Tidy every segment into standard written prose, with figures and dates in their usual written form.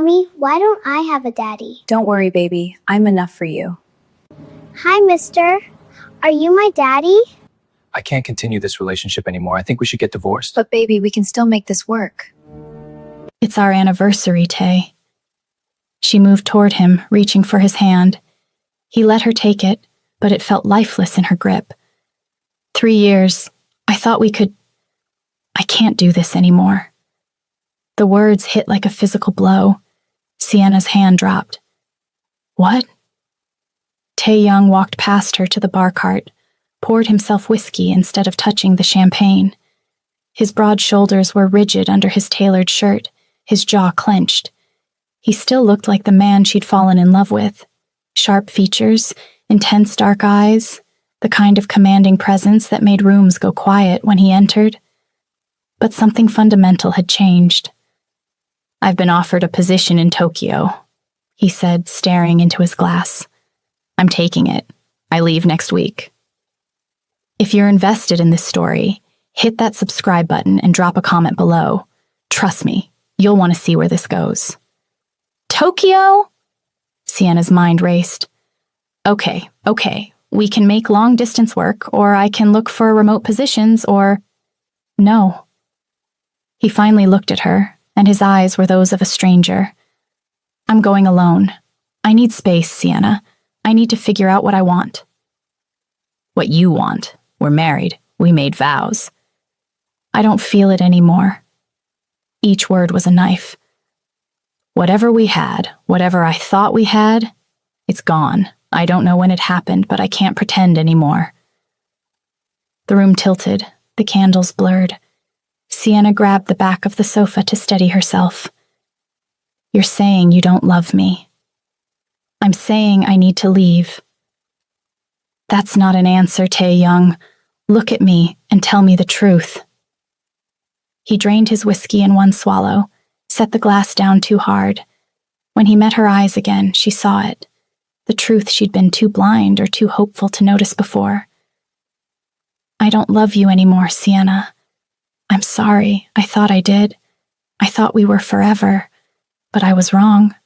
Mommy, why don't I have a daddy? Don't worry, baby. I'm enough for you. Hi, mister. Are you my daddy? I can't continue this relationship anymore. I think we should get divorced. But baby, we can still make this work. It's our anniversary, Tay. She moved toward him, reaching for his hand. He let her take it, but it felt lifeless in her grip. 3 years. I thought we could... I can't do this anymore. The words hit like a physical blow. Sienna's hand dropped. What? Tae-young walked past her to the bar cart, poured himself whiskey instead of touching the champagne. His broad shoulders were rigid under his tailored shirt, his jaw clenched. He still looked like the man she'd fallen in love with. Sharp features, intense dark eyes, the kind of commanding presence that made rooms go quiet when he entered. But something fundamental had changed. "I've been offered a position in Tokyo," he said, staring into his glass. "I'm taking it. I leave next week." If you're invested in this story, hit that subscribe button and drop a comment below. Trust me, you'll want to see where this goes. Tokyo? Sienna's mind raced. Okay, we can make long distance work, or I can look for remote positions, or... No. He finally looked at her, and his eyes were those of a stranger. "I'm going alone. I need space, Sienna. I need to figure out what I want." "What you want? We're married. We made vows." "I don't feel it anymore." Each word was a knife. "Whatever we had, whatever I thought we had, it's gone. I don't know when it happened, but I can't pretend anymore." The room tilted, the candles blurred. Sienna grabbed the back of the sofa to steady herself. "You're saying you don't love me." "I'm saying I need to leave." "That's not an answer, Tae-young. Look at me and tell me the truth." He drained his whiskey in one swallow, set the glass down too hard. When he met her eyes again, she saw it. The truth she'd been too blind or too hopeful to notice before. "I don't love you anymore, Sienna. I'm sorry. I thought I did. I thought we were forever, but I was wrong."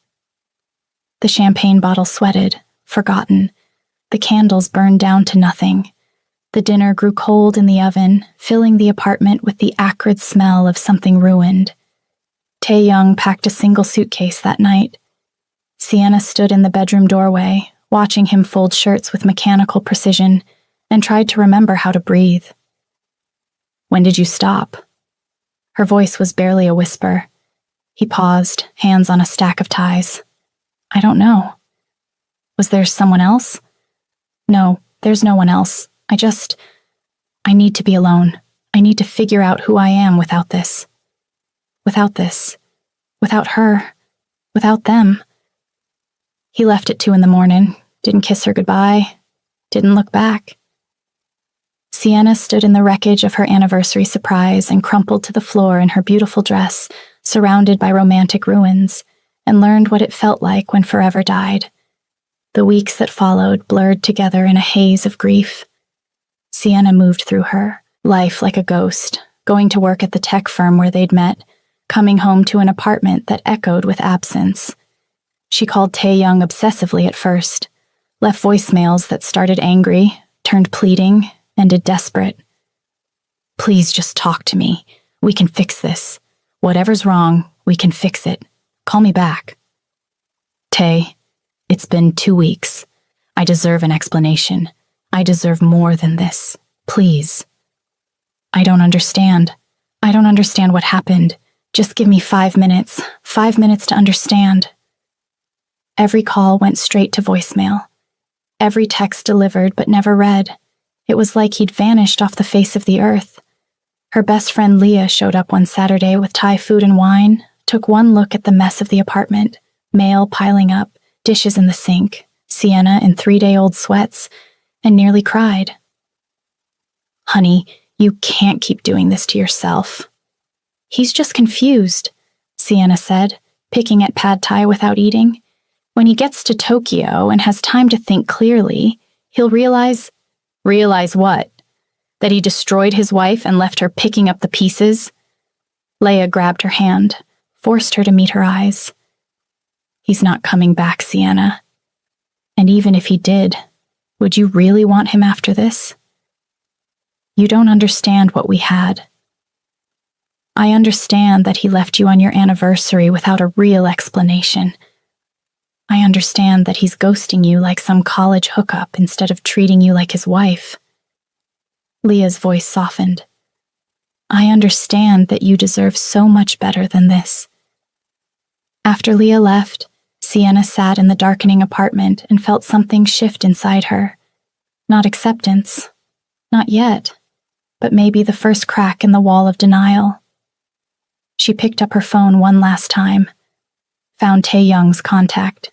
The champagne bottle sweated, forgotten. The candles burned down to nothing. The dinner grew cold in the oven, filling the apartment with the acrid smell of something ruined. Tae-young packed a single suitcase that night. Sienna stood in the bedroom doorway, watching him fold shirts with mechanical precision, and tried to remember how to breathe. "When did you stop?" Her voice was barely a whisper. He paused, hands on a stack of ties. "I don't know." "Was there someone else?" "No, there's no one else. I need to be alone. I need to figure out who I am without this. Without this. Without her. Without them." He left at 2 a.m, didn't kiss her goodbye, didn't look back. Sienna stood in the wreckage of her anniversary surprise and crumpled to the floor in her beautiful dress, surrounded by romantic ruins, and learned what it felt like when forever died. The weeks that followed blurred together in a haze of grief. Sienna moved through her, life like a ghost, going to work at the tech firm where they'd met, coming home to an apartment that echoed with absence. She called Tae-young obsessively at first, left voicemails that started angry, turned pleading, ended desperate. "Please just talk to me. We can fix this. Whatever's wrong, we can fix it. Call me back." "Tae, it's been 2 weeks. I deserve an explanation. I deserve more than this. Please." "I don't understand. I don't understand what happened. Just give me 5 minutes. 5 minutes to understand." Every call went straight to voicemail. Every text delivered but never read. It was like he'd vanished off the face of the earth. Her best friend Leah showed up one Saturday with Thai food and wine, took one look at the mess of the apartment, mail piling up, dishes in the sink, Sienna in 3-day-old sweats, and nearly cried. "Honey, you can't keep doing this to yourself." "He's just confused," Sienna said, picking at pad thai without eating. "When he gets to Tokyo and has time to think clearly, he'll realize..." "Realize what? That he destroyed his wife and left her picking up the pieces?" Leia grabbed her hand, forced her to meet her eyes. He's not coming back, Sienna. And even if he did, would you really want him after this? You don't understand what we had. I understand that he left you on your anniversary without a real explanation. I understand that he's ghosting you like some college hookup instead of treating you like his wife. Leah's voice softened. I understand that you deserve so much better than this. After Leah left, Sienna sat in the darkening apartment and felt something shift inside her. Not acceptance. Not yet. But maybe the first crack in the wall of denial. She picked up her phone one last time, found Tae-young's contact,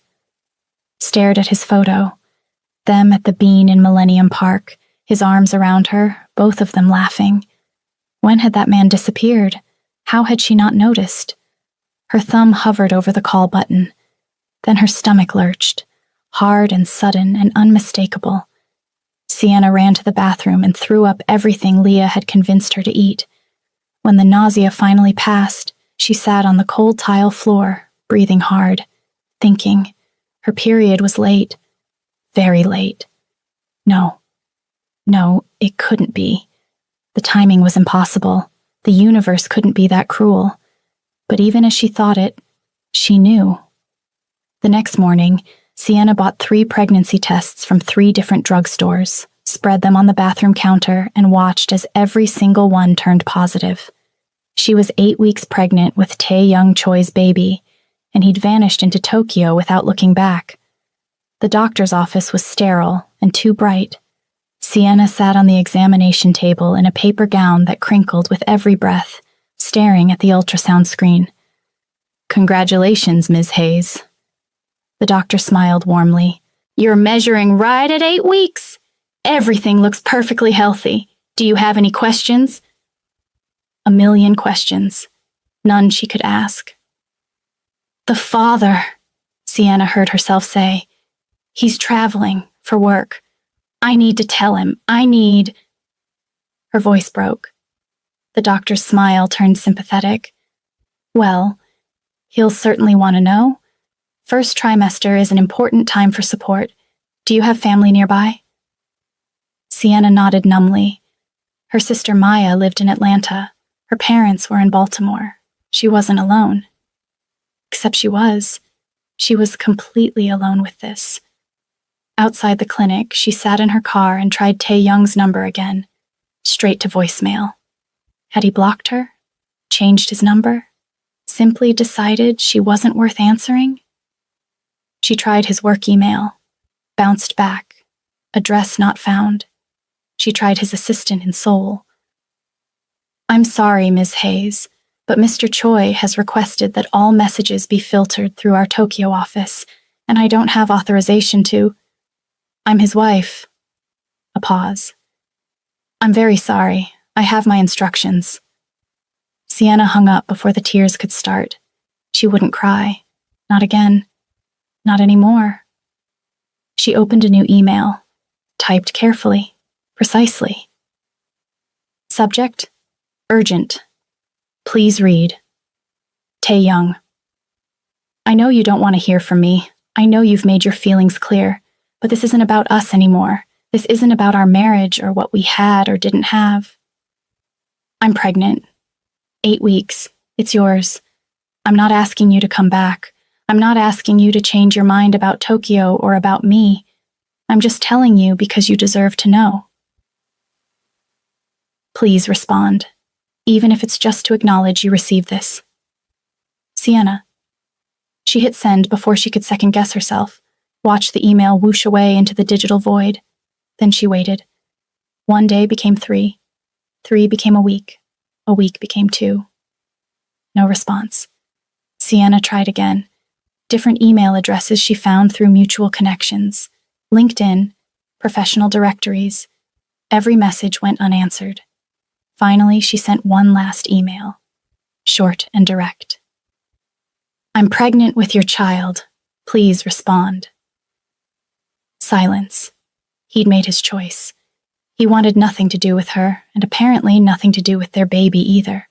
stared at his photo, them at the Bean in Millennium Park, his arms around her, both of them laughing. When had that man disappeared? How had she not noticed? Her thumb hovered over the call button. Then her stomach lurched, hard and sudden and unmistakable. Sienna ran to the bathroom and threw up everything Leah had convinced her to eat. When the nausea finally passed, she sat on the cold tile floor, breathing hard, thinking. Her period was late. Very late. No, it couldn't be. The timing was impossible. The universe couldn't be that cruel. But even as she thought it, she knew. The next morning, Sienna bought 3 pregnancy tests from 3 different drugstores, spread them on the bathroom counter, and watched as every single one turned positive. She was 8 weeks pregnant with Tae-young Choi's baby, and he'd vanished into Tokyo without looking back. The doctor's office was sterile and too bright. Sienna sat on the examination table in a paper gown that crinkled with every breath, staring at the ultrasound screen. "Congratulations, Ms. Hayes." The doctor smiled warmly. "You're measuring right at 8 weeks. Everything looks perfectly healthy. Do you have any questions?" A million questions. None she could ask. "The father," Sienna heard herself say. "He's traveling for work. I need to tell him. Her voice broke. The doctor's smile turned sympathetic. "Well, he'll certainly want to know. First trimester is an important time for support. Do you have family nearby?" Sienna nodded numbly. Her sister Maya lived in Atlanta. Her parents were in Baltimore. She wasn't alone. Except she was. She was completely alone with this. Outside the clinic, she sat in her car and tried Tae-young's number again. Straight to voicemail. Had he blocked her? Changed his number? Simply decided she wasn't worth answering? She tried his work email. Bounced back. Address not found. She tried his assistant in Seoul. "I'm sorry, Ms. Hayes, but Mr. Choi has requested that all messages be filtered through our Tokyo office, and I don't have authorization to. I'm his wife." A pause. "I'm very sorry. I have my instructions." Sienna hung up before the tears could start. She wouldn't cry. Not again. Not anymore. She opened a new email. Typed carefully. Precisely. Subject: Urgent. Please read. Tae-young. I know you don't want to hear from me. I know you've made your feelings clear, but this isn't about us anymore. This isn't about our marriage or what we had or didn't have. I'm pregnant. 8 weeks. It's yours. I'm not asking you to come back. I'm not asking you to change your mind about Tokyo or about me. I'm just telling you because you deserve to know. Please respond, even if it's just to acknowledge you received this. Sienna. She hit send before she could second-guess herself, watched the email whoosh away into the digital void. Then she waited. 1 day became 3. 3 became a week. A week became 2. No response. Sienna tried again. Different email addresses she found through mutual connections. LinkedIn, professional directories. Every message went unanswered. Finally, she sent one last email. Short and direct. I'm pregnant with your child. Please respond. Silence. He'd made his choice. He wanted nothing to do with her, and apparently nothing to do with their baby either.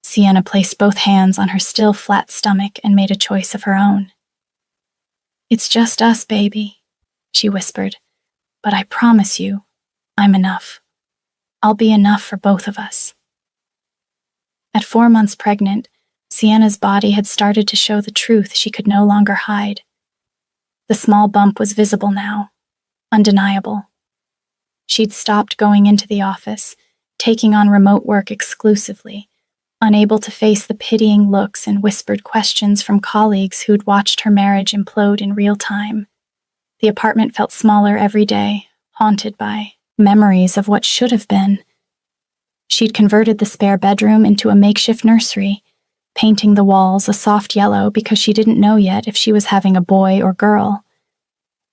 Sienna placed both hands on her still flat stomach and made a choice of her own. It's just us, baby, she whispered. But I promise you, I'm enough. I'll be enough for both of us. At 4 months pregnant, Sienna's body had started to show the truth she could no longer hide. The small bump was visible now, undeniable. She'd stopped going into the office, taking on remote work exclusively, unable to face the pitying looks and whispered questions from colleagues who'd watched her marriage implode in real time. The apartment felt smaller every day, haunted by memories of what should have been. She'd converted the spare bedroom into a makeshift nursery, painting the walls a soft yellow because she didn't know yet if she was having a boy or girl.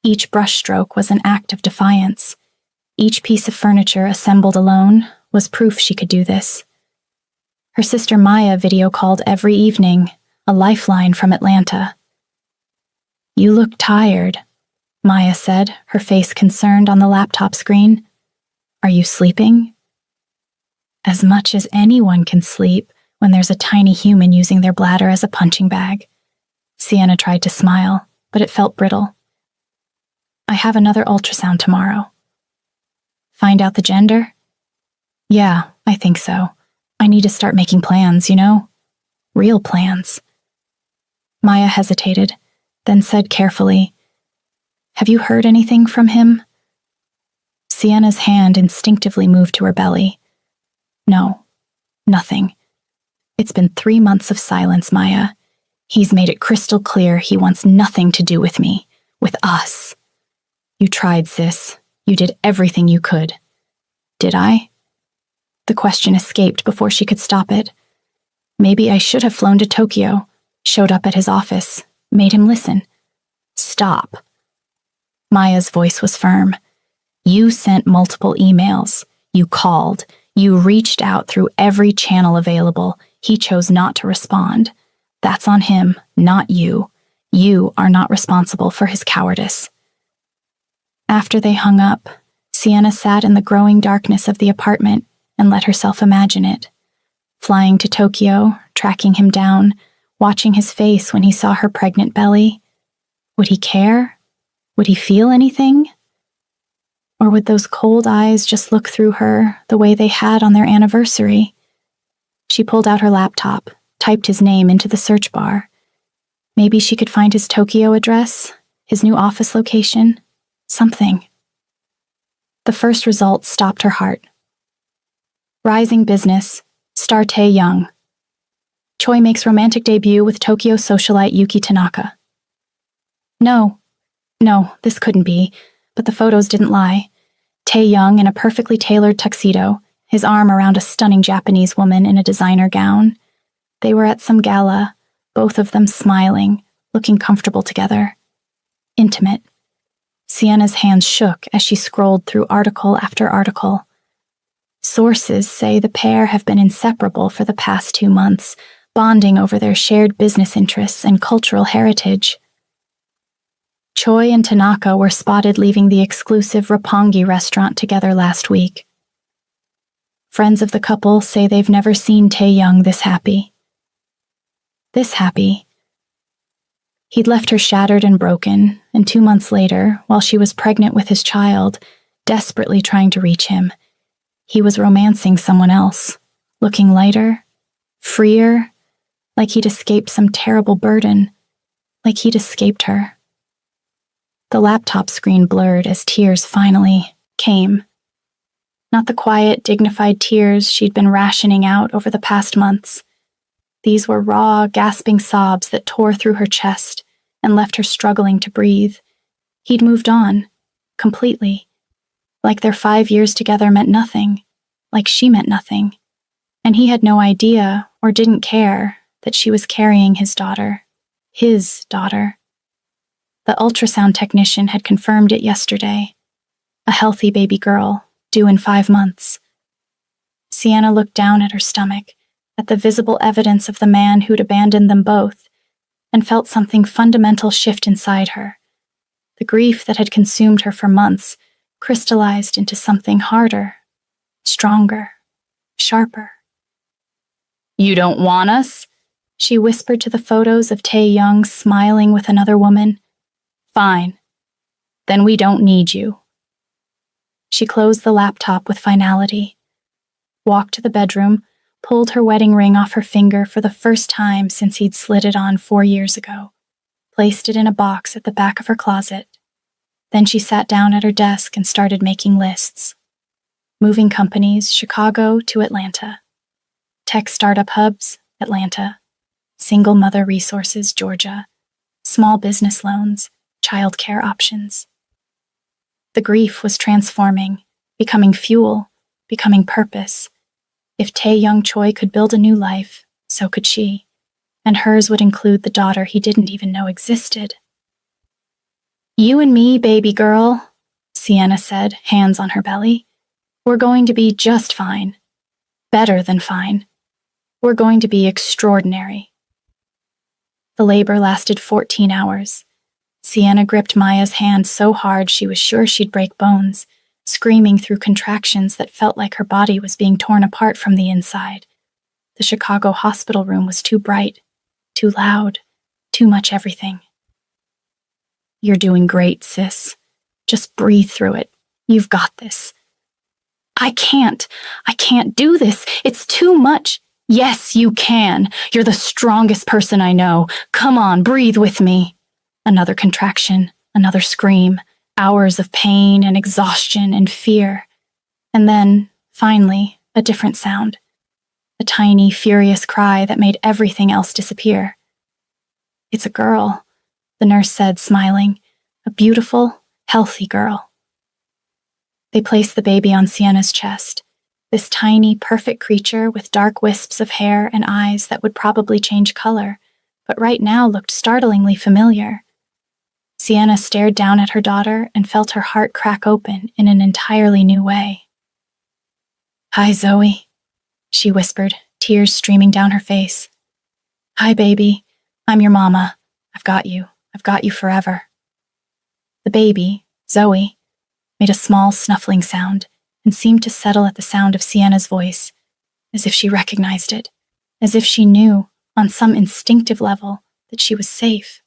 Each brushstroke was an act of defiance. Each piece of furniture assembled alone was proof she could do this. Her sister Maya video called every evening, a lifeline from Atlanta. "You look tired," Maya said, her face concerned on the laptop screen. "Are you sleeping?" "As much as anyone can sleep when there's a tiny human using their bladder as a punching bag." Sienna tried to smile, but it felt brittle. "I have another ultrasound tomorrow." "Find out the gender?" "Yeah, I think so. I need to start making plans, you know? Real plans." Maya hesitated, then said carefully, "Have you heard anything from him?" Sienna's hand instinctively moved to her belly. "No, nothing. It's been 3 months of silence, Maya. He's made it crystal clear he wants nothing to do with me, with us. You tried, sis. You did everything you could." "Did I?" The question escaped before she could stop it. Maybe I should have flown to Tokyo, showed up at his office, made him listen. "Stop." Maya's voice was firm. "You sent multiple emails. You called. You reached out through every channel available. He chose not to respond. That's on him, not you. You are not responsible for his cowardice." After they hung up, Sienna sat in the growing darkness of the apartment and let herself imagine it. Flying to Tokyo, tracking him down, watching his face when he saw her pregnant belly. Would he care? Would he feel anything? Or would those cold eyes just look through her the way they had on their anniversary? She pulled out her laptop, typed his name into the search bar. Maybe she could find his Tokyo address, his new office location, something. The first result stopped her heart. Rising business, star Tae Young. Choi makes romantic debut with Tokyo socialite Yuki Tanaka. No, this couldn't be, but the photos didn't lie. Tae Young in a perfectly tailored tuxedo, his arm around a stunning Japanese woman in a designer gown. They were at some gala, both of them smiling, looking comfortable together. Intimate. Sienna's hands shook as she scrolled through article after article. Sources say the pair have been inseparable for the past 2 months, bonding over their shared business interests and cultural heritage. Choi and Tanaka were spotted leaving the exclusive Roppongi restaurant together last week. Friends of the couple say they've never seen Tae Young this happy. This happy. He'd left her shattered and broken, and 2 months later, while she was pregnant with his child, desperately trying to reach him, he was romancing someone else, looking lighter, freer, like he'd escaped some terrible burden, like he'd escaped her. The laptop screen blurred as tears finally came. Not the quiet, dignified tears she'd been rationing out over the past months. These were raw, gasping sobs that tore through her chest and left her struggling to breathe. He'd moved on, completely. Like their 5 years together meant nothing, like she meant nothing. And he had no idea, or didn't care, that she was carrying his daughter. His daughter. The ultrasound technician had confirmed it yesterday. A healthy baby girl, due in 5 months. Sienna looked down at her stomach, at the visible evidence of the man who'd abandoned them both, and felt something fundamental shift inside her. The grief that had consumed her for months crystallized into something harder, stronger, sharper. "You don't want us?" she whispered to the photos of Tae Young smiling with another woman. Fine. Then we don't need you. She closed the laptop with finality, walked to the bedroom, pulled her wedding ring off her finger for the first time since he'd slid it on 4 years ago, placed it in a box at the back of her closet. Then she sat down at her desk and started making lists. Moving companies, Chicago to Atlanta. Tech startup hubs, Atlanta. Single mother resources, Georgia. Small business loans, childcare options. The grief was transforming, becoming fuel, becoming purpose. If Tae-Young Choi could build a new life, so could she. And hers would include the daughter he didn't even know existed. You and me, baby girl, Sienna said, hands on her belly. We're going to be just fine. Better than fine. We're going to be extraordinary. The labor lasted 14 hours. Sienna gripped Maya's hand so hard she was sure she'd break bones, screaming through contractions that felt like her body was being torn apart from the inside. The Chicago hospital room was too bright, too loud, too much everything. You're doing great, sis. Just breathe through it. You've got this. I can't do this. It's too much. Yes, you can. You're the strongest person I know. Come on, breathe with me. Another contraction, another scream, hours of pain and exhaustion and fear. And then, finally, a different sound. A tiny, furious cry that made everything else disappear. It's a girl, the nurse said, smiling. A beautiful, healthy girl. They placed the baby on Sienna's chest. This tiny, perfect creature with dark wisps of hair and eyes that would probably change color, but right now looked startlingly familiar. Sienna stared down at her daughter and felt her heart crack open in an entirely new way. Hi, Zoe, she whispered, tears streaming down her face. Hi, baby. I'm your mama. I've got you. I've got you forever. The baby, Zoe, made a small snuffling sound and seemed to settle at the sound of Sienna's voice, as if she recognized it, as if she knew, on some instinctive level, that she was safe.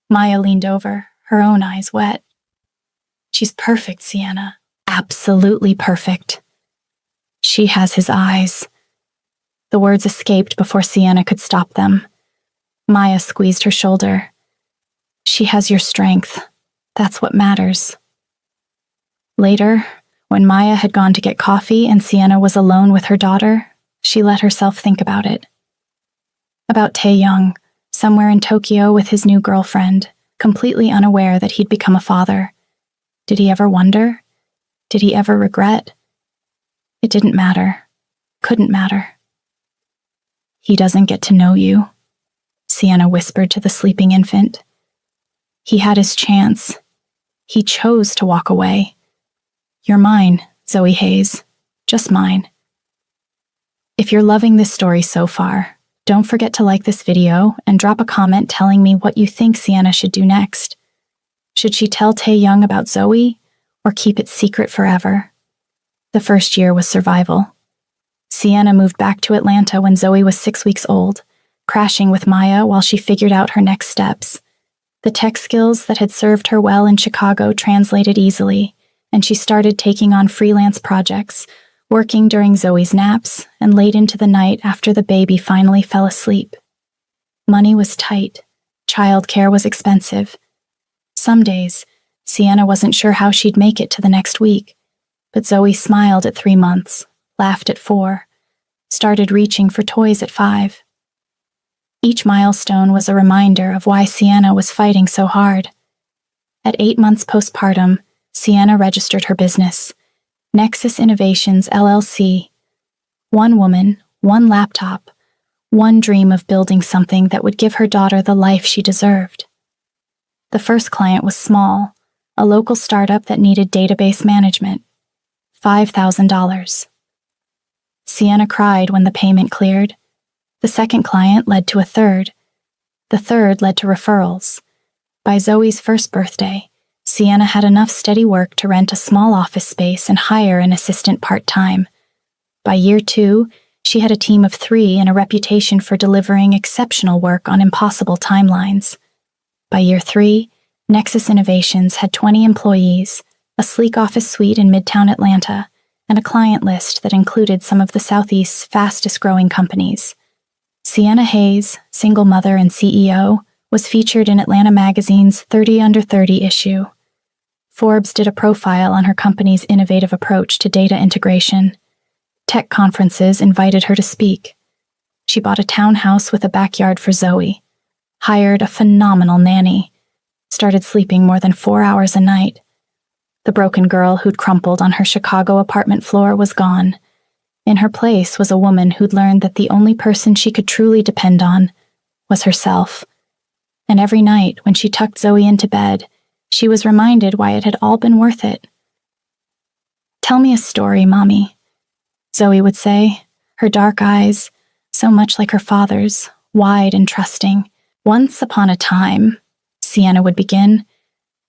Maya leaned over, her own eyes wet. She's perfect, Sienna. Absolutely perfect. She has his eyes. The words escaped before Sienna could stop them. Maya squeezed her shoulder. She has your strength. That's what matters. Later, when Maya had gone to get coffee and Sienna was alone with her daughter, she let herself think about it. About Tae-Young, somewhere in Tokyo with his new girlfriend, completely unaware that he'd become a father. Did he ever wonder? Did he ever regret? It didn't matter. Couldn't matter. He doesn't get to know you, Sienna whispered to the sleeping infant. He had his chance. He chose to walk away. You're mine, Zoe Hayes. Just mine. If you're loving this story so far, don't forget to like this video and drop a comment telling me what you think Sienna should do next. Should she tell Tae-Young about Zoe or keep it secret forever? The first year was survival. Sienna moved back to Atlanta when Zoe was 6 weeks old, crashing with Maya while she figured out her next steps. The tech skills that had served her well in Chicago translated easily, and she started taking on freelance projects, working during Zoe's naps and late into the night after the baby finally fell asleep. Money was tight. Childcare was expensive. Some days, Sienna wasn't sure how she'd make it to the next week, but Zoe smiled at 3 months, laughed at 4, started reaching for toys at 5. Each milestone was a reminder of why Sienna was fighting so hard. At 8 months postpartum, Sienna registered her business, Nexus Innovations LLC. One woman, one laptop, one dream of building something that would give her daughter the life she deserved. The first client was small, a local startup that needed database management. $5,000. Sienna cried when the payment cleared. The second client led to a third. The third led to referrals. By Zoe's first birthday, Sienna had enough steady work to rent a small office space and hire an assistant part-time. By year 2, she had a team of 3 and a reputation for delivering exceptional work on impossible timelines. By year 3, Nexus Innovations had 20 employees, a sleek office suite in Midtown Atlanta, and a client list that included some of the Southeast's fastest-growing companies. Sienna Hayes, single mother and CEO, was featured in Atlanta Magazine's 30 Under 30 issue. Forbes did a profile on her company's innovative approach to data integration. Tech conferences invited her to speak. She bought a townhouse with a backyard for Zoe, hired a phenomenal nanny, started sleeping more than 4 hours a night. The broken girl who'd crumpled on her Chicago apartment floor was gone. In her place was a woman who'd learned that the only person she could truly depend on was herself. And every night, when she tucked Zoe into bed, she was reminded why it had all been worth it. "Tell me a story, Mommy," Zoe would say, her dark eyes, so much like her father's, wide and trusting. "Once upon a time," Sienna would begin,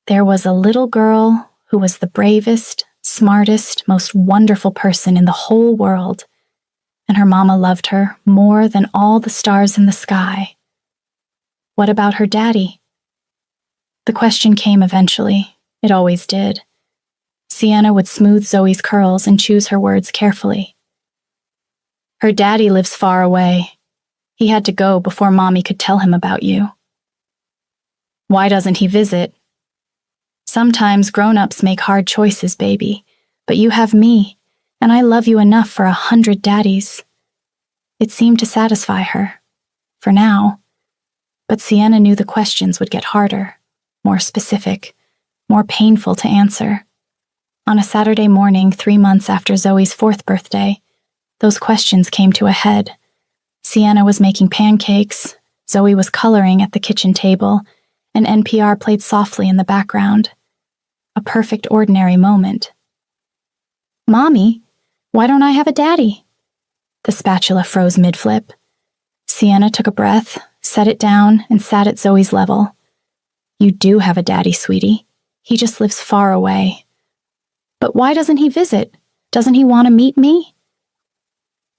"there was a little girl who was the bravest, smartest, most wonderful person in the whole world, and her mama loved her more than all the stars in the sky. What about her daddy?" The question came eventually. It always did. Sienna would smooth Zoe's curls and choose her words carefully. "Her daddy lives far away. He had to go before Mommy could tell him about you." "Why doesn't he visit?" "Sometimes grown-ups make hard choices, baby, but you have me, and I love you enough for 100 daddies." It seemed to satisfy her, for now. But Sienna knew the questions would get harder, more specific, more painful to answer. On a Saturday morning, 3 months after Zoe's 4th birthday, those questions came to a head. Sienna was making pancakes, Zoe was coloring at the kitchen table, and NPR played softly in the background. A perfect ordinary moment. "Mommy, why don't I have a daddy?" The spatula froze mid-flip. Sienna took a breath, set it down, and sat at Zoe's level. "You do have a daddy, sweetie. He just lives far away." "But why doesn't he visit? Doesn't he want to meet me?"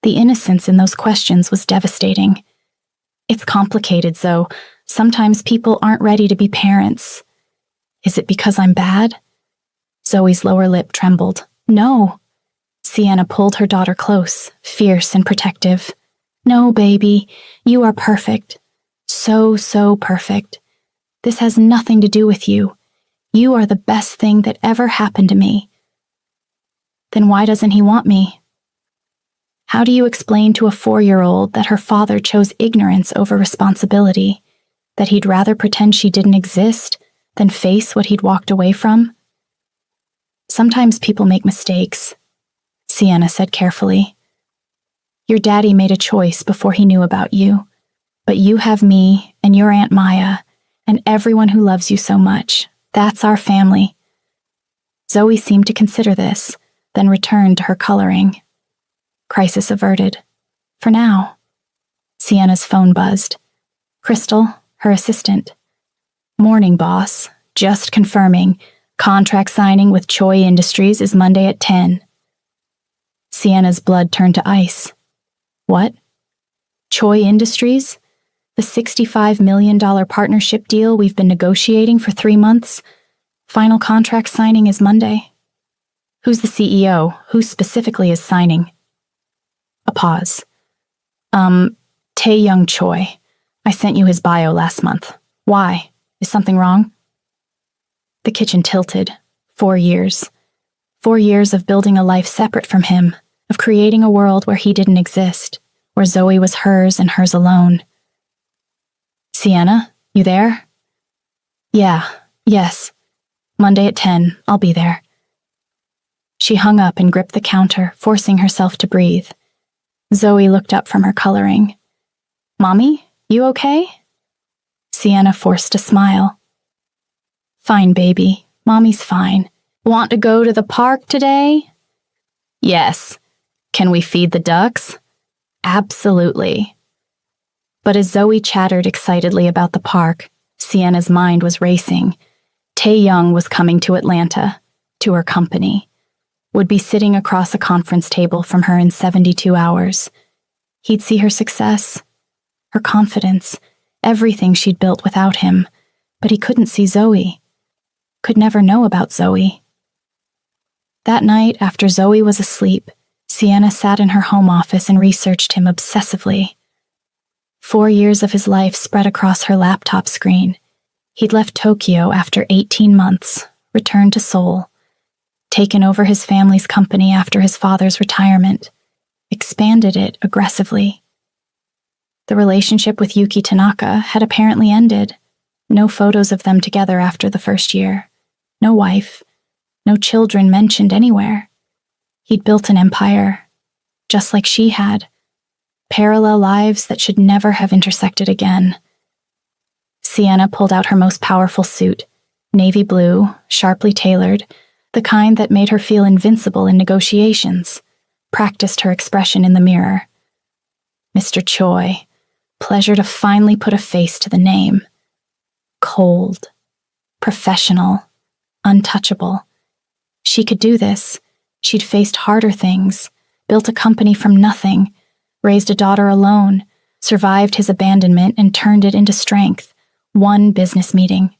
The innocence in those questions was devastating. "It's complicated, Zoe. Sometimes people aren't ready to be parents." "Is it because I'm bad?" Zoe's lower lip trembled. "No." Sienna pulled her daughter close, fierce and protective. "No, baby, you are perfect. So perfect. This has nothing to do with you. You are the best thing that ever happened to me." "Then why doesn't he want me?" How do you explain to a 4-year-old that her father chose ignorance over responsibility, that he'd rather pretend she didn't exist than face what he'd walked away from? "Sometimes people make mistakes," Sienna said carefully. "Your daddy made a choice before he knew about you, but you have me and your Aunt Maya and everyone who loves you so much. That's our family." Zoe seemed to consider this, then returned to her coloring. Crisis averted. For now. Sienna's phone buzzed. Crystal, her assistant. "Morning, boss. Just confirming. Contract signing with Choi Industries is Monday at 10. Sienna's blood turned to ice. "What? Choi Industries? The $65 million partnership deal we've been negotiating for 3 months? Final contract signing is Monday. Who's the CEO? Who specifically is signing?" A pause. Tae-Young Choi. I sent you his bio last month. Why? Is something wrong?" The kitchen tilted. 4 years. 4 years of building a life separate from him, of creating a world where he didn't exist, where Zoe was hers and hers alone. "Sienna, you there?" Yes. Monday at 10, I'll be there." She hung up and gripped the counter, forcing herself to breathe. Zoe looked up from her coloring. "Mommy, you okay?" Sienna forced a smile. "Fine, baby. Mommy's fine. Want to go to the park today?" "Yes. Can we feed the ducks?" "Absolutely." But as Zoe chattered excitedly about the park, Sienna's mind was racing. Tae-Young was coming to Atlanta, to her company. Would be sitting across a conference table from her in 72 hours. He'd see her success, her confidence, everything she'd built without him, but he couldn't see Zoe, could never know about Zoe. That night, after Zoe was asleep, Sienna sat in her home office and researched him obsessively. 4 years of his life spread across her laptop screen. He'd left Tokyo after 18 months, returned to Seoul, taken over his family's company after his father's retirement, expanded it aggressively. The relationship with Yuki Tanaka had apparently ended. No photos of them together after the first year. No wife. No children mentioned anywhere. He'd built an empire, just like she had. Parallel lives that should never have intersected again. Sienna pulled out her most powerful suit, navy blue, sharply tailored, the kind that made her feel invincible in negotiations, practiced her expression in the mirror. Mr. Choi, pleasure to finally put a face to the name. Cold, professional, untouchable. She could do this. She'd faced harder things, built a company from nothing, raised a daughter alone, survived his abandonment and turned it into strength. One business meeting.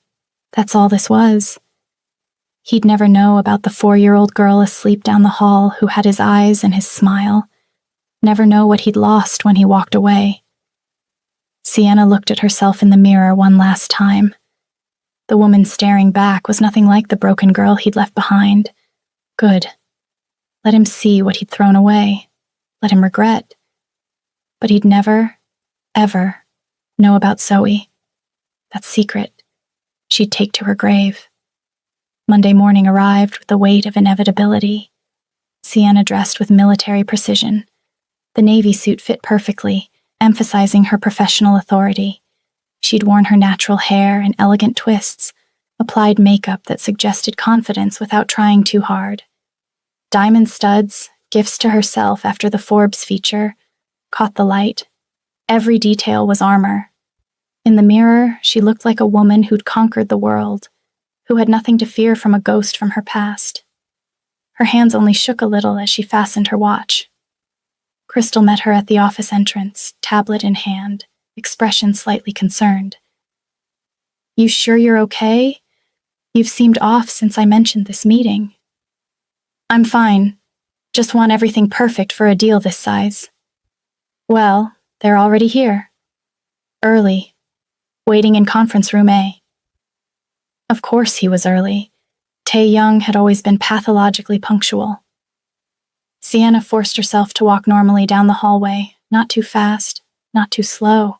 That's all this was. He'd never know about the 4-year-old girl asleep down the hall who had his eyes and his smile. Never know what he'd lost when he walked away. Sienna looked at herself in the mirror one last time. The woman staring back was nothing like the broken girl he'd left behind. Good. Let him see what he'd thrown away. Let him regret. But he'd never, ever know about Zoe. That secret she'd take to her grave. Monday morning arrived with the weight of inevitability. Sienna dressed with military precision. The navy suit fit perfectly, emphasizing her professional authority. She'd worn her natural hair in elegant twists, applied makeup that suggested confidence without trying too hard. Diamond studs, gifts to herself after the Forbes feature, caught the light. Every detail was armor. In the mirror, she looked like a woman who'd conquered the world, who had nothing to fear from a ghost from her past. Her hands only shook a little as she fastened her watch. Crystal met her at the office entrance, tablet in hand, expression slightly concerned. "You sure you're okay? You've seemed off since I mentioned this meeting." "I'm fine. Just want everything perfect for a deal this size." "Well, they're already here. Early. Waiting in conference room A." Of course he was early. Tae Young had always been pathologically punctual. Sienna forced herself to walk normally down the hallway, not too fast, not too slow.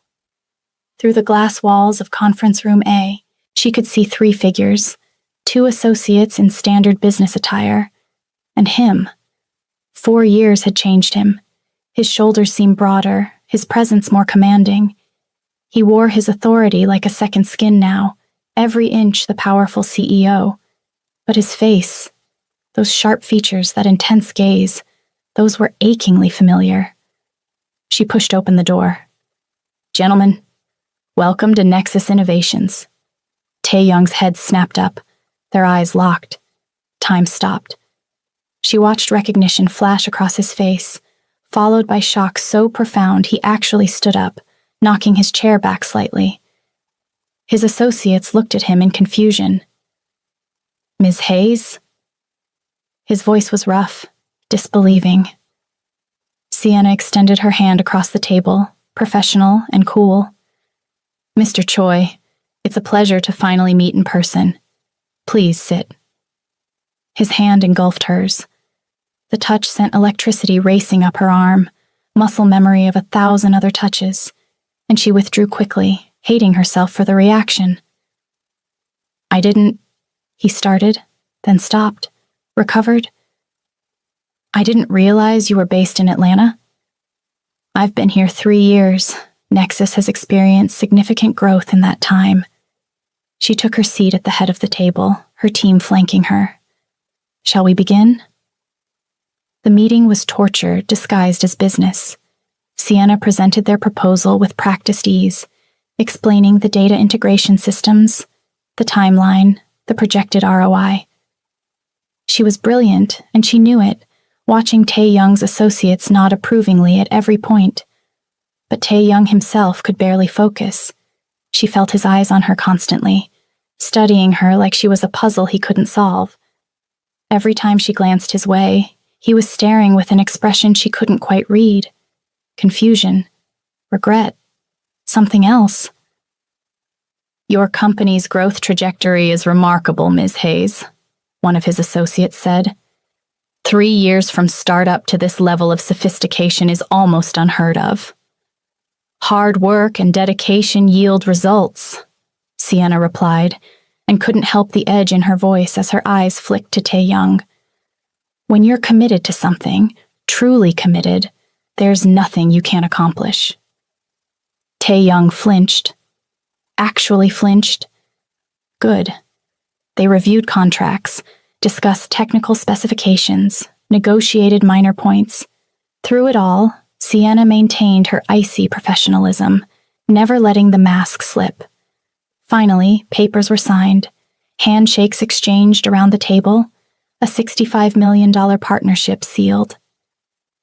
Through the glass walls of conference room A, she could see 3 figures, 2 associates in standard business attire, and him. 4 years had changed him. His shoulders seemed broader, his presence more commanding. He wore his authority like a second skin now, every inch the powerful CEO. But his face, those sharp features, that intense gaze, those were achingly familiar. She pushed open the door. "Gentlemen, welcome to Nexus Innovations." Tae Young's head snapped up, their eyes locked. Time stopped. She watched recognition flash across his face, followed by shock so profound he actually stood up, knocking his chair back slightly. His associates looked at him in confusion. "Ms. Hayes?" His voice was rough, disbelieving. Sienna extended her hand across the table, professional and cool. "Mr. Choi, it's a pleasure to finally meet in person. Please sit." His hand engulfed hers. The touch sent electricity racing up her arm, muscle memory of 1,000 other touches, and she withdrew quickly, hating herself for the reaction. "I didn't," he started, then stopped, recovered. "I didn't realize you were based in Atlanta. I've been here 3 years. Nexus has experienced significant growth in that time." She took her seat at the head of the table, her team flanking her. "Shall we begin?" The meeting was torture disguised as business. Sienna presented their proposal with practiced ease, explaining the data integration systems, the timeline, the projected ROI. She was brilliant, and she knew it, watching Tae Young's associates nod approvingly at every point. But Tae Young himself could barely focus. She felt his eyes on her constantly, studying her like she was a puzzle he couldn't solve. Every time she glanced his way, he was staring with an expression she couldn't quite read. Confusion, regret, something else. "Your company's growth trajectory is remarkable, Ms. Hayes," one of his associates said. 3 years from startup to this level of sophistication is almost unheard of. "Hard work and dedication yield results," Sienna replied, and couldn't help the edge in her voice as her eyes flicked to Tae-young. "When you're committed to something, truly committed, there's nothing you can't accomplish." Tae-young flinched. Actually flinched. Good. They reviewed contracts, discussed technical specifications, negotiated minor points. Through it all, Sienna maintained her icy professionalism, never letting the mask slip. Finally, papers were signed, handshakes exchanged around the table, a $65 million partnership sealed.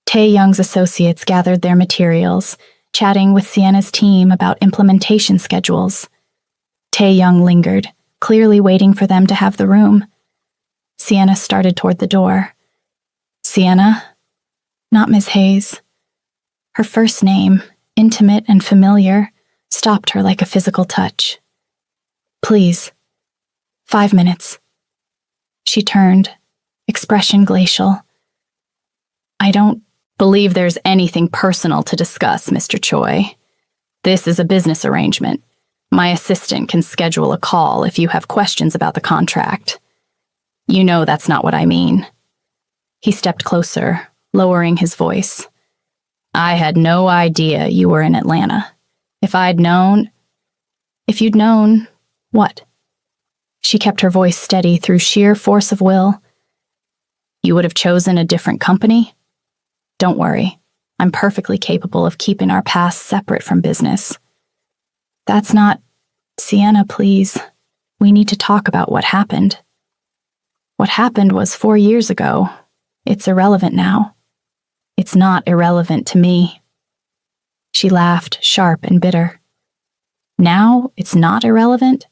Tae-young's associates gathered their materials, chatting with Sienna's team about implementation schedules. Tae-young lingered, clearly waiting for them to have the room. Sienna started toward the door. Sienna? Not Ms. Hayes. Her first name, intimate and familiar, stopped her like a physical touch. "Please. 5 minutes." She turned, expression glacial. "I don't believe there's anything personal to discuss, Mr. Choi. This is a business arrangement. My assistant can schedule a call if you have questions about the contract. You know that's not what I mean." He stepped closer, lowering his voice. "I had no idea you were in Atlanta. If you'd known, what?" She kept her voice steady through sheer force of will. "You would have chosen a different company? Don't worry, I'm perfectly capable of keeping our past separate from business." "That's not... Sienna, please. We need to talk about what happened." "What happened was 4 years ago. It's irrelevant now." "It's not irrelevant to me." She laughed, sharp and bitter. "Now it's not irrelevant?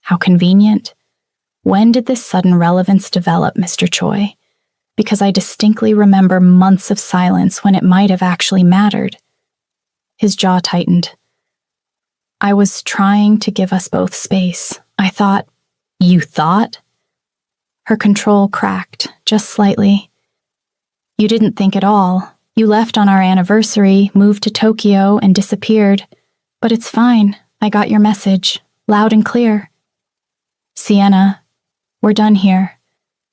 How convenient. When did this sudden relevance develop, Mr. Choi? Because I distinctly remember months of silence when it might have actually mattered." His jaw tightened. "I was trying to give us both space. I thought..." "You thought?" Her control cracked, just slightly. "You didn't think at all. You left on our anniversary, moved to Tokyo, and disappeared. But it's fine. I got your message, loud and clear." "Sienna, we're done here.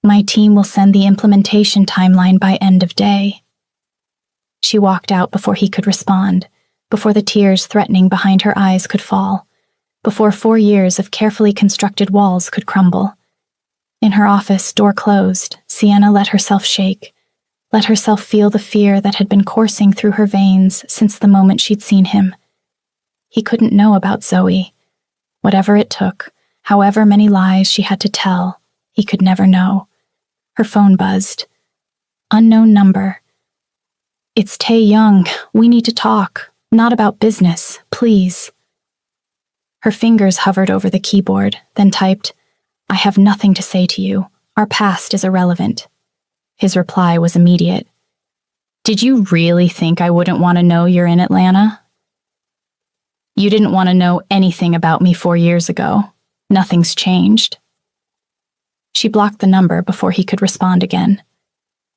My team will send the implementation timeline by end of day." She walked out before he could respond, before the tears threatening behind her eyes could fall, before 4 years of carefully constructed walls could crumble. In her office, door closed, Sienna let herself shake, let herself feel the fear that had been coursing through her veins since the moment she'd seen him. He couldn't know about Zoe. Whatever it took, however many lies she had to tell, he could never know. Her phone buzzed. Unknown number. "It's Tae-young. We need to talk. Not about business, please." Her fingers hovered over the keyboard, then typed, "I have nothing to say to you. Our past is irrelevant." His reply was immediate. "Did you really think I wouldn't want to know you're in Atlanta? You didn't want to know anything about me 4 years ago. Nothing's changed." She blocked the number before he could respond again.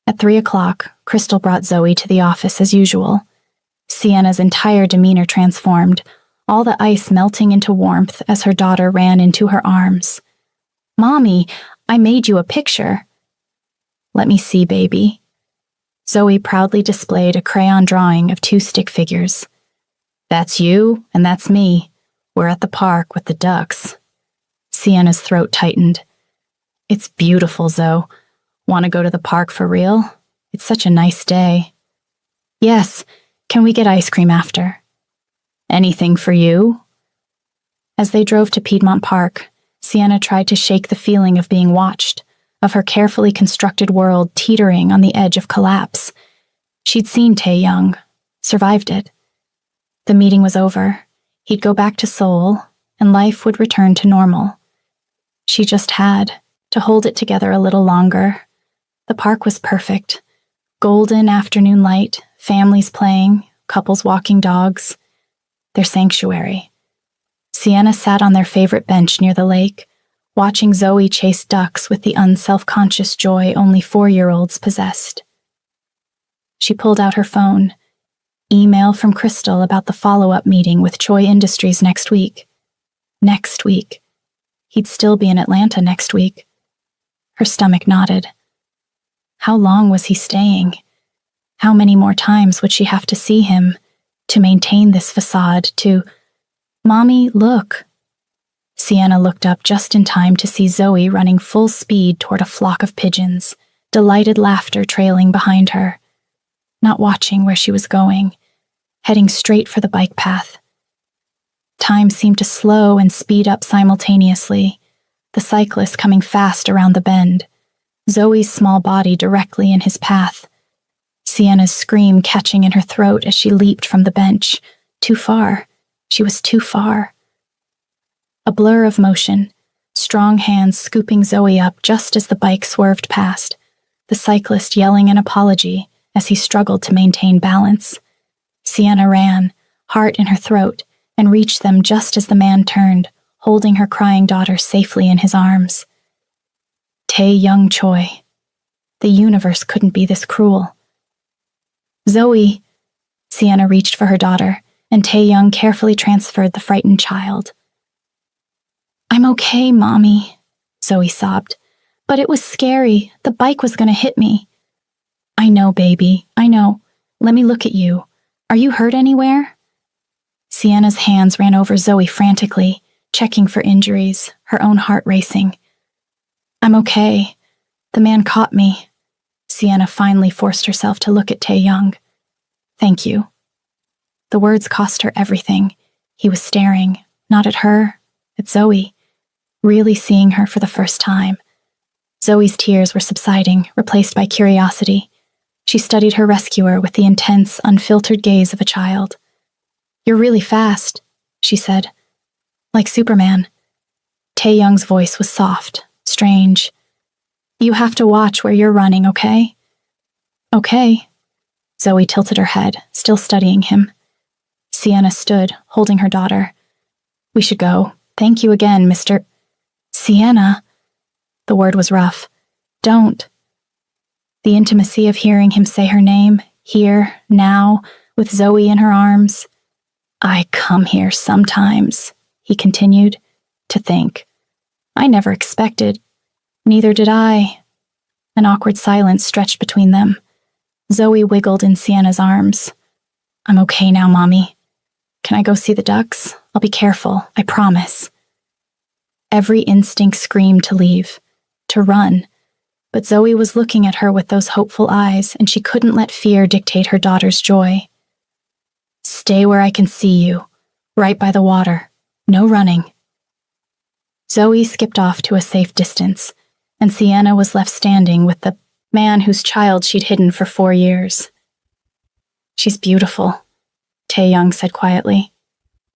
At 3 o'clock, Crystal brought Zoe to the office as usual. Sienna's entire demeanor transformed, all the ice melting into warmth as her daughter ran into her arms. "Mommy, I made you a picture." "Let me see, baby." Zoe proudly displayed a crayon drawing of 2 stick figures. "That's you, and that's me. We're at the park with the ducks." Sienna's throat tightened. "It's beautiful, Zoe. Want to go to the park for real? It's such a nice day." "Yes. Can we get ice cream after?" "Anything for you?" As they drove to Piedmont Park, Sienna tried to shake the feeling of being watched, of her carefully constructed world teetering on the edge of collapse. She'd seen Tae-young, survived it. The meeting was over. He'd go back to Seoul, and life would return to normal. She just had to hold it together a little longer. The park was perfect. Golden afternoon light, families playing, couples walking dogs. Their sanctuary. Sienna sat on their favorite bench near the lake, watching Zoe chase ducks with the unself-conscious joy only 4-year-olds possessed. She pulled out her phone. Email from Crystal about the follow-up meeting with Choi Industries next week. Next week. He'd still be in Atlanta next week. Her stomach knotted. How long was he staying? How many more times would she have to see him to maintain this facade, to, "Mommy, look." Sienna looked up just in time to see Zoe running full speed toward a flock of pigeons, delighted laughter trailing behind her, not watching where she was going, heading straight for the bike path. Time seemed to slow and speed up simultaneously, the cyclist coming fast around the bend, Zoe's small body directly in his path, Sienna's scream catching in her throat as she leaped from the bench. Too far. She was too far. A blur of motion, strong hands scooping Zoe up just as the bike swerved past, the cyclist yelling an apology as he struggled to maintain balance. Sienna ran, heart in her throat, and reached them just as the man turned, holding her crying daughter safely in his arms. Tae-young Choi. The universe couldn't be this cruel. Zoe! Sienna reached for her daughter, and Tae-young carefully transferred the frightened child. "I'm okay, Mommy," Zoe sobbed. "But it was scary. The bike was going to hit me." "I know, baby. I know. Let me look at you. Are you hurt anywhere?" Sienna's hands ran over Zoe frantically, checking for injuries, her own heart racing. "I'm okay. The man caught me." Sienna finally forced herself to look at Tae-young. "Thank you." The words cost her everything. He was staring, not at her, at Zoe, really seeing her for the first time. Zoe's tears were subsiding, replaced by curiosity. She studied her rescuer with the intense, unfiltered gaze of a child. "You're really fast," she said. "Like Superman." Tae-young's voice was soft, strange. "You have to watch where you're running, okay?" "Okay." Zoe tilted her head, still studying him. Sienna stood, holding her daughter. "We should go. Thank you again, Mr. Sienna." The word was rough. "Don't." The intimacy of hearing him say her name, here, now, with Zoe in her arms. "I come here sometimes," he continued, "to think. I never expected. Neither did I." An awkward silence stretched between them. Zoe wiggled in Sienna's arms. "I'm okay now, Mommy. Can I go see the ducks? I'll be careful, I promise." Every instinct screamed to leave, to run, but Zoe was looking at her with those hopeful eyes, and she couldn't let fear dictate her daughter's joy. "Stay where I can see you, right by the water. No running." Zoe skipped off to a safe distance, and Sienna was left standing with the man whose child she'd hidden for 4 years. "She's beautiful," Tae-young said quietly.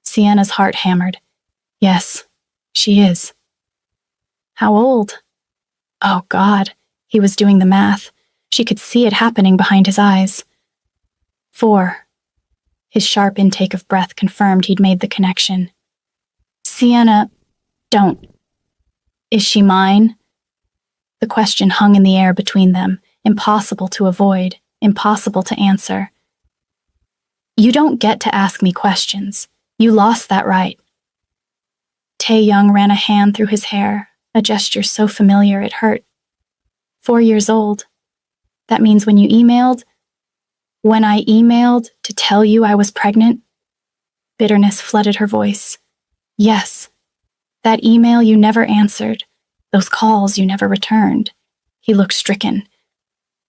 Sienna's heart hammered. "Yes, she is." "How old?" Oh, God. He was doing the math. She could see it happening behind his eyes. 4. His sharp intake of breath confirmed he'd made the connection. "Sienna, don't. Is she mine?" The question hung in the air between them, impossible to avoid, impossible to answer. "You don't get to ask me questions. You lost that right." Tae-young ran a hand through his hair, a gesture so familiar it hurt. 4 years old. That means when you emailed? When I emailed to tell you I was pregnant? Bitterness flooded her voice. Yes. That email you never answered. Those calls you never returned. He looked stricken.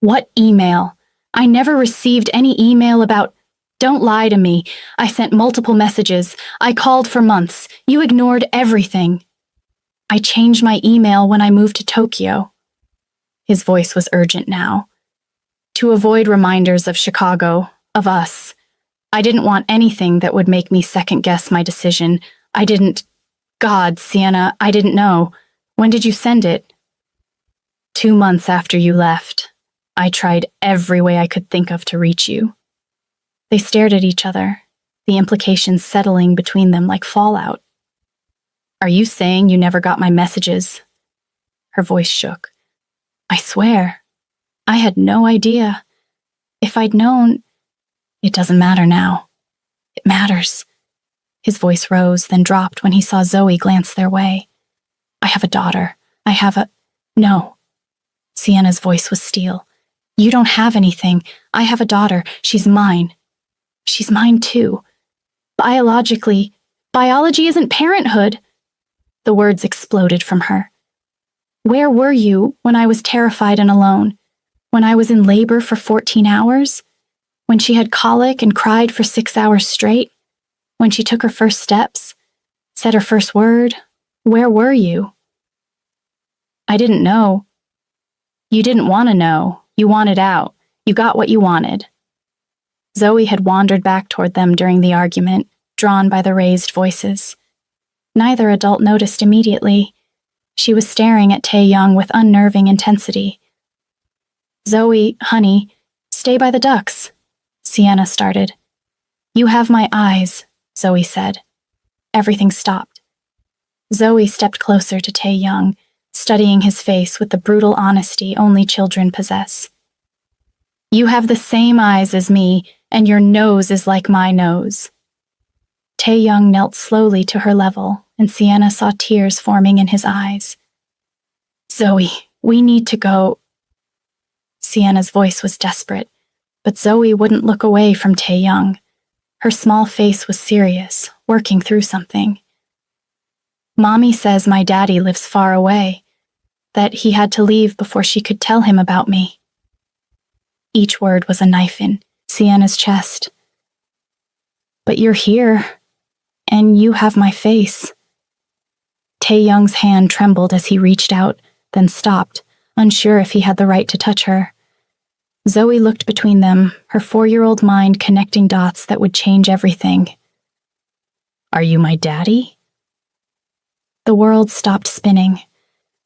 "What email? I never received any email about—" "Don't lie to me. I sent multiple messages. I called for months. You ignored everything." "I changed my email when I moved to Tokyo." His voice was urgent now. "To avoid reminders of Chicago, of us. I didn't want anything that would make me second-guess my decision. I didn't— God, Sienna, I didn't know. When did you send it? 2 months after you left. I tried every way I could think of to reach you. They stared at each other, the implications settling between them like fallout. Are you saying you never got my messages? Her voice shook. I swear, I had no idea. If I'd known, it doesn't matter now. It matters. His voice rose, then dropped when he saw Zoe glance their way. I have a daughter. No. Sienna's voice was steel. You don't have anything. I have a daughter. She's mine. She's mine too. Biology isn't parenthood. The words exploded from her. Where were you when I was terrified and alone? When I was in labor for 14 hours? When she had colic and cried for 6 hours straight? When she took her first steps? Said her first word? Where were you? I didn't know. You didn't want to know. You wanted out. You got what you wanted. Zoe had wandered back toward them during the argument, drawn by the raised voices. Neither adult noticed immediately. She was staring at Tae-young with unnerving intensity. Zoe, honey, stay by the ducks, Sienna started. You have my eyes, Zoe said. Everything stopped. Zoe stepped closer to Tae-young, studying his face with the brutal honesty only children possess. You have the same eyes as me, and your nose is like my nose. Tae-young knelt slowly to her level, and Sienna saw tears forming in his eyes. Zoe, we need to go. Sienna's voice was desperate, but Zoe wouldn't look away from Tae-young. Her small face was serious, working through something. Mommy says my daddy lives far away, that he had to leave before she could tell him about me. Each word was a knife in Sienna's chest. But you're here, and you have my face. Tae-young's hand trembled as he reached out, then stopped, unsure if he had the right to touch her. Zoe looked between them, her 4-year-old mind connecting dots that would change everything. Are you my daddy? The world stopped spinning.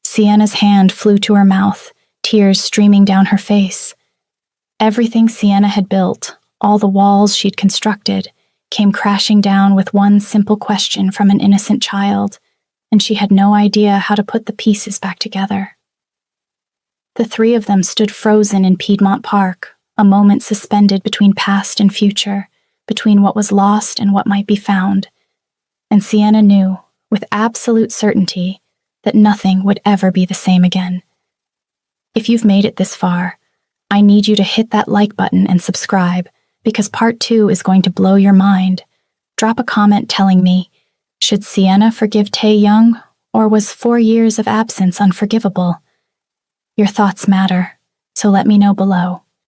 Sienna's hand flew to her mouth, tears streaming down her face. Everything Sienna had built, all the walls she'd constructed, came crashing down with one simple question from an innocent child, and she had no idea how to put the pieces back together. The three of them stood frozen in Piedmont Park, a moment suspended between past and future, between what was lost and what might be found. And Sienna knew, with absolute certainty, that nothing would ever be the same again. If you've made it this far, I need you to hit that like button and subscribe, because part 2 is going to blow your mind. Drop a comment telling me, should Sienna forgive Tae-young, or was 4 years of absence unforgivable? Your thoughts matter, so let me know below.